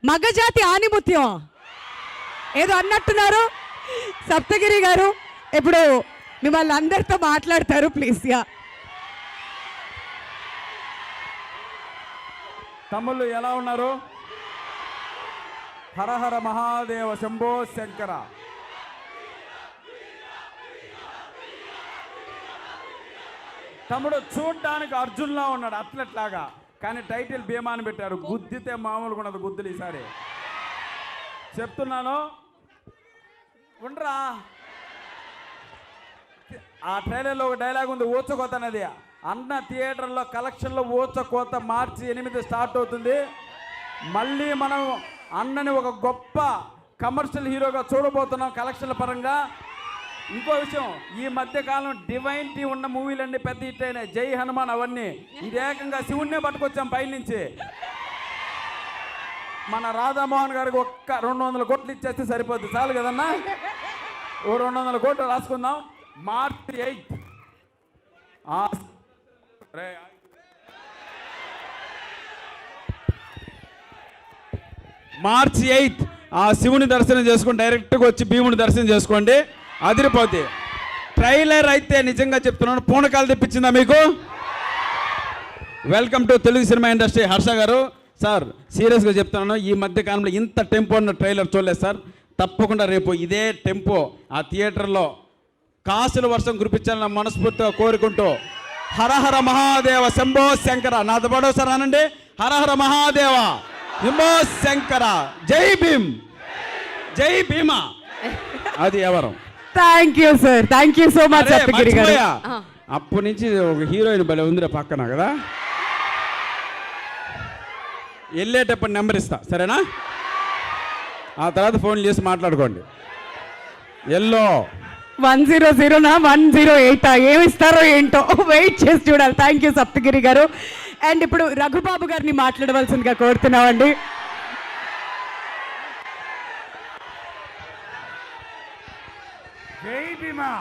మగజాతి ఆనిముత్యం ఏదో అన్నట్టున్నారు. సప్తగిరి గారు ఇప్పుడు మిమ్మల్ని అందరితో మాట్లాడతారు, ప్లీజ్. యా తమ్ముళ్ళు ఎలా ఉన్నారు? హరహర మహాదేవ శంభో శంకర. తమ్ముడు చూడ్డానికి అర్జున్లా ఉన్నాడు, అథ్లెట్ లాగా, కానీ టైటిల్ భీమా అని పెట్టారు. గుద్దితే మామూలుగా ఉన్నది గుద్దులు ఈసారి చెప్తున్నాను. ఉండరా, ఆ ట్రైలర్లో ఒక డైలాగ్ ఉంది, ఊచకోత అనేది. అన్న థియేటర్లో కలెక్షన్లో ఊచకోత మార్చి 8 స్టార్ట్ అవుతుంది. మళ్ళీ మనం అన్నని ఒక గొప్ప కమర్షియల్ హీరోగా చూడబోతున్నాం కలెక్షన్ల పరంగా. ఇంకో విషయం, ఈ మధ్య కాలం డివైన్టీ ఉన్న మూవీలన్నీ పెద్ద హిట్ అయినాయి. జై హనుమాన్ అవన్నీ. ఇది ఏకంగా శివుణ్ణే పట్టుకొచ్చాం పైనుంచి. మన రాధామోహన్ గారికి ఒక్క 200 కోట్లు ఇచ్చేస్తే సరిపోద్ది, చాలు కదన్నా. ఓ 200 కోట్లు రాసుకుందాం. మార్చి 8 మార్చి 8 ఆ శివుని దర్శనం చేసుకుని డైరెక్ట్గా వచ్చి భీముని దర్శనం చేసుకోండి, అదిరిపోద్ది. ట్రైలర్ అయితే నిజంగా చెప్తున్నాను, పూనకాలు తెప్పించిందా మీకు? Welcome to Telugu cinema industry. Harsha గారు సార్, సీరియస్గా చెప్తున్నాను, ఈ మధ్య కాలంలో ఇంత టెంపో ఉన్న ట్రైలర్ చూడలేదు సార్. తప్పకుండా రేపు ఇదే టెంపో ఆ థియేటర్లో కాసుల వర్షం కురిపించాలని మనస్ఫూర్తిగా కోరుకుంటూ, హరహర మహాదేవ శంభో శంకర. నాతో పాటు సార్ అనండి, హరహర మహాదేవ శంభో శంకర. జై భీమ్, జై భీమా. అది ఎవరు? Thank you sir, thank you so much. అప్పటి నుంచి ఒక హీరోయిన్ భలే ఉందిరా పక్కన కదా. వెళ్ళేటప్పుడు నెంబర్ ఇస్తా, సరేనా? ఆ తర్వాత ఫోన్ చేసి మాట్లాడుకోండి. ఎల్లో 100నా 108 ఏమిస్తారో ఏంటో వెయిట్ చేసి చూడాలి. థ్యాంక్ యూ సప్తగిరి గారు. అండ్ ఇప్పుడు రఘుబాబు గారిని మాట్లాడవలసిందిగా కోరుతున్నామండి. జై భీమా,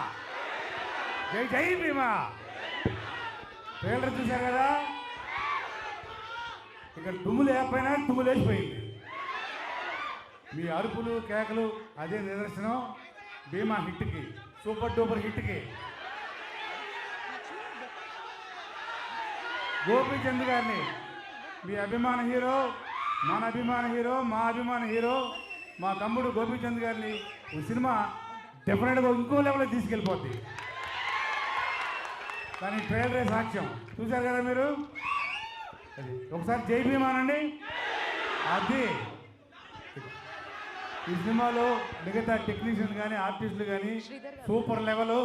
జై జై భీమా. ట్రైలర్ చూశారు కదా, ఇక్కడ తుమ్ములు లేకపోయినా తుమ్ములు వేసిపోయింది. మీ అరుపులు కేకలు అదే నిదర్శనం భీమా హిట్కి, సూపర్ డూపర్ హిట్కి. గోపీచంద్ గారిని మీ అభిమాన హీరో, మన అభిమాన హీరో, మా అభిమాన హీరో, మా తమ్ముడు గోపీచంద్ గారిని ఈ సినిమా డెఫినెట్గా ఇంకో లెవెల్లో తీసుకెళ్ళిపోద్ది. కానీ ట్రైలరే సాక్ష్యం. చూశారు కదా మీరు, అది ఒకసారి జై భీమా అనండి. అది ఈ సినిమాలో మిగతా టెక్నీషియన్ కానీ ఆర్టిస్టులు కానీ సూపర్ లెవెల్.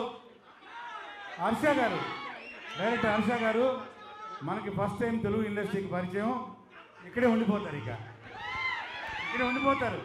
హర్ష గారు, డైరెక్టర్ హర్ష గారు మనకి ఫస్ట్ టైం తెలుగు ఇండస్ట్రీకి పరిచయం. ఇక్కడే ఉండిపోతారు, ఇక్కడే ఉండిపోతారు.